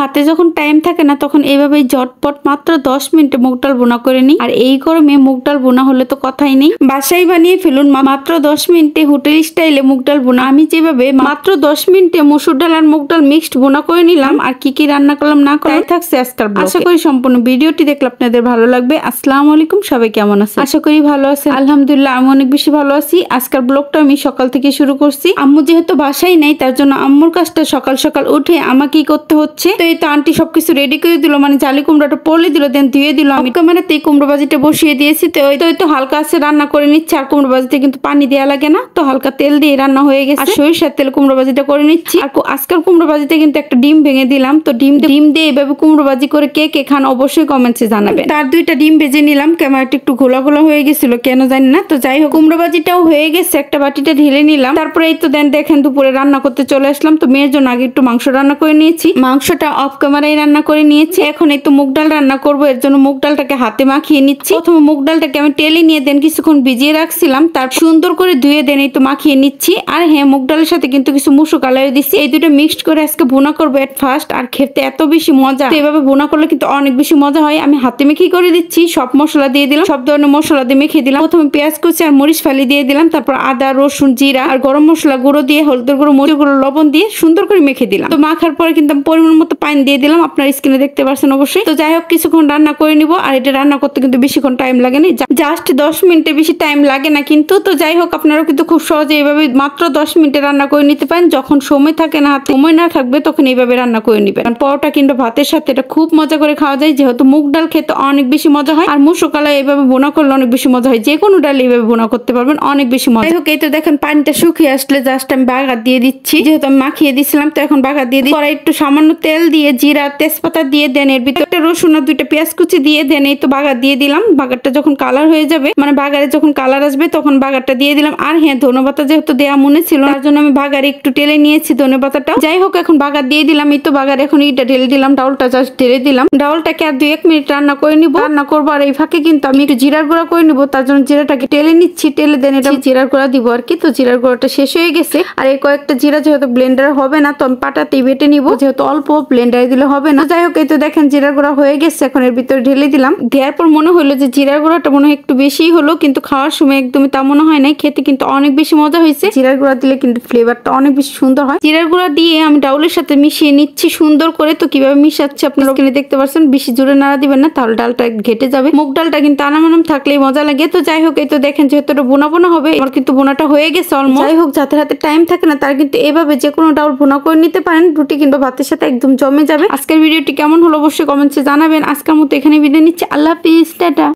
হাতে যখন টাইম থাকে না তখন এইভাবেই ঝটপট মাত্র 10 মিনিটে মুগ ডাল বোনা করে নিই। আর এই গরমে মুগ ডাল বোনা হলে তো কথাই নেই, বাসায় বানিয়ে ফেলুন মাত্র 10 মিনিটে হোটেল স্টাইলে মুগ ডাল বোনা। আমি যেভাবে মাত্র 10 মিনিটে মসুর ডাল আর মুগ ডাল মিক্সড বোনা করে নিলাম আর কি রান্না করলাম না করলাম থাকছে আজকাল ব্লগে। আশা করি সম্পূর্ণ ভিডিওটি দেখলে আপনাদের ভালো লাগবে। আসসালামু আলাইকুম, সবাই কেমন আছেন? আশা করি ভালো আছেন। আলহামদুলিল্লাহ আমি অনেক বেশি ভালো আছি। আজকের ব্লগটা আমি সকাল থেকে শুরু করছি। আম্মু যেহেতু বাসায় নাই তার জন্য আম্মুর কাজটা সকাল সকাল উঠে আমাকেই করতে হচ্ছে। তো এই তো আন্টি সবকিছু রেডি করে দিল, মানে জালি কুমড়াটা পড়লে দিল, দেন ধুয়ে দিল। আমি ক্যামেরাতেই কুমড়ো ভাজিটা বসিয়ে দিয়েছি। তো ওই তো হালকা আছে রান্না করে নিচ্ছি। আর কুমড়ো ভাজিতে কিন্তু পানি দেওয়া লাগে না, তো হালকা তেল দিয়ে রান্না হয়ে গেছে। আর সরিষার তেল কুমড়ো ভাজিটা করে নিচ্ছি। আর আজকাল কুমড়ো ভাজিতে কিন্তু একটা ডিম ভেঙে দিলাম। তো ডিম দিয়ে এইভাবে কুমড়ো ভাজি করে কে কে খান অবশ্যই কমেন্টসে জানাবেন। তার 2টা ডিম ভেজে নিলাম। ক্যামেরাটা একটু ঘোলা ঘোলা হয়ে গেছিল কেন জানি না। তো যাই হোক কুমড়ো ভাজিটাও হয়ে গেছে, একটা বাটিটা ঢেলে নিলাম। তারপরে এই তো দেখেন দুপুরে রান্না করতে চলে আসলাম। তো মেয়ের জন্য আগে একটু মাংস রান্না করে নিয়েছি, মাংসটা অফ ক্যামেরায় রান্না করে নিয়েছি। এখন এই তো মুগ ডাল রান্না করবো, এর জন্য মুগ ডালটাকে হাতে মাখিয়ে নিচ্ছি। প্রথমে মুগ ডালটাকে আমি টেলে নিয়ে দেন কিছুক্ষণ ভিজিয়ে রাখছিলাম, তার সুন্দর করে ধুয়ে দেন এই তো মাখিয়ে নিচ্ছি। আর হ্যাঁ, মুগ ডালের সাথে কিন্তু কিছু মুসু কালাই দিচ্ছি। এই দুটো মিক্সড করে আজকে ভুনা করবো এট ফার্স্ট। আর খেতে এত বেশি মজা, তো এভাবে ভুনা করলে কিন্তু অনেক বেশি মজা হয়। আমি হাতে মেখে করে দিচ্ছি, সব মশলা দিয়ে দিলাম, সব ধরনের মশলা দিয়ে মেখে দিলাম। প্রথমে পেঁয়াজ কুচি আর মরিচ ফালি দিয়ে দিলাম, তারপর আদা রসুন জিরা আর গরম মশলা গুঁড়ো দিয়ে হলুদের গুঁড়ো মরিচ গুঁড়ো লবণ দিয়ে সুন্দর করে মেখে দিলাম। তো মাখার পরে কিন্তু আমি পরিমাণ মতো পানি দিয়ে দিলাম, আপনার স্ক্রিনে দেখতে পাচ্ছেন অবশ্যই। তো যাই হোক কিছুক্ষণ রান্না করে নিব। আর এটা রান্না করতে কিন্তু বেশিক্ষণ টাইম লাগে না, জাস্ট 10 মিনিটে বেশি টাইম লাগে না কিন্তু। তো যাই হোক আপনারা কিন্তু খুব সহজে এইভাবে মাত্র 10 মিনিটে রান্না করে নিতে পারেন। যখন সময় থাকে না, হাতে সময় না থাকবে তখন এইভাবে রান্না করে নিবেন। পরোটা কিংবা ভাতের সাথে এটা খুব মজা করে খাওয়া যায়, যেহেতু মুগ ডাল খেতে অনেক বেশি মজা হয়। আর মুসুর কালাই এইভাবে বোনা করলে অনেক বেশি মজা হয়। যে কোনো ডাল এইভাবে বোনা করতে পারবেন, অনেক বেশি মজা। যাই হোক এই তো দেখেন পানিটা শুকিয়ে আসলে জাস্ট আমি বাগার দিয়ে দিচ্ছি, যেহেতু আমি মাখিয়ে দিছিলাম। তো এখন বাগার দিয়ে দিই। কড়াই একটু সামান্য তেল দিয়ে জিরা তেজপাতা দিয়ে দেন, এর ভিতরে একটা রসুন আর 2টা পেঁয়াজ কুচি দিয়ে দেন। এই তো বাগার দিয়ে দিলাম। বাগারটা যখন কালার হয়ে যাবে, মানে বাগারে যখন কালার আসবে তখন বাগারটা দিয়ে দিলাম। আর হ্যাঁ, ধনেপাতা যেহেতু দেওয়া মনে ছিল তার জন্য আমি বাগারে একটু টেলে নিয়েছি ধনেপাতাটা। যাই হোক এখন বাগার দিয়ে দিলাম। এই তো বাগার এখন এটা ঢেলে দিলাম, ডাউলটা জাস্ট ঢেলে দিলাম। ডাউলটাকে আর 2-1 মিনিট রান্না করে নিব। রান্না করবো আর এই ফাঁকে কিন্তু আমি একটু জিরার গুঁড়া করে নিব, তার জন্য জিরাটাকে টেলে নিচ্ছি। টেলে দেন এটা জিরার গুঁড়া দিব আর কি। তো জিরার গুঁড়াটা শেষ হয়ে গেছে। আর এই কয়েকটা জিরা যেহেতু ব্লেন্ডার হবে না, তো আমি পাটাতেই বেটে নিব, যেহেতু অল্প ব্লেন্ডারে দিলে হবে না। যাই হোক এই তো দেখেন জিরার গুঁড়া হয়ে গেছে। এখন এর ভিতরে ঢেলে দিলাম। দেওয়ার পর মনে হলো যে জিরার গুঁড়াটা মনে হয় একটু বেশি হলো, কিন্তু খাওয়ার সময় একদমই তা মনে হয় নাই। খেতে কিন্তু অনেক বেশি মজা হয়েছে। জিরার গুঁড়া দিলে কিন্তু ফ্লেভারটা অনেক বেশি সুন্দর হয়। জিরার গুঁড়া দিয়ে আমি ডাউলের সাথে মিশিয়ে নিচ্ছি সুন্দর করে। তো কিভাবে মিশাচ্ছি আপনারা ওখানে দেখতে পাচ্ছেন। বেশি জোরে নাড়া দিবেন না, তাহলে ডালটা ঘেটে যাবে। মুগ ডালটা কিন্তু আনামানাম থাকলেই মজা লাগে। তো যাই হোক এই তো দেখেন যেহেতু এটা বোনা বোনা হবে, আমার কিন্তু বোনাটা হয়ে গেছে অলমোস্ট। যাই হোক যাদের হাতে টাইম থাকে না তারা কিন্তু এভাবে যে কোনো ডাউল বোনা করে নিতে পারেন, রুটি কিংবা ভাতের সাথে একদম জমে যাবে। আজকের ভিডিওটি কেমন হলো অবশ্যই কমেন্টসে জানাবেন। আজকের মতো এখানে বিদায় নিচ্ছি। আল্লাহ হাফিজ, টাটা।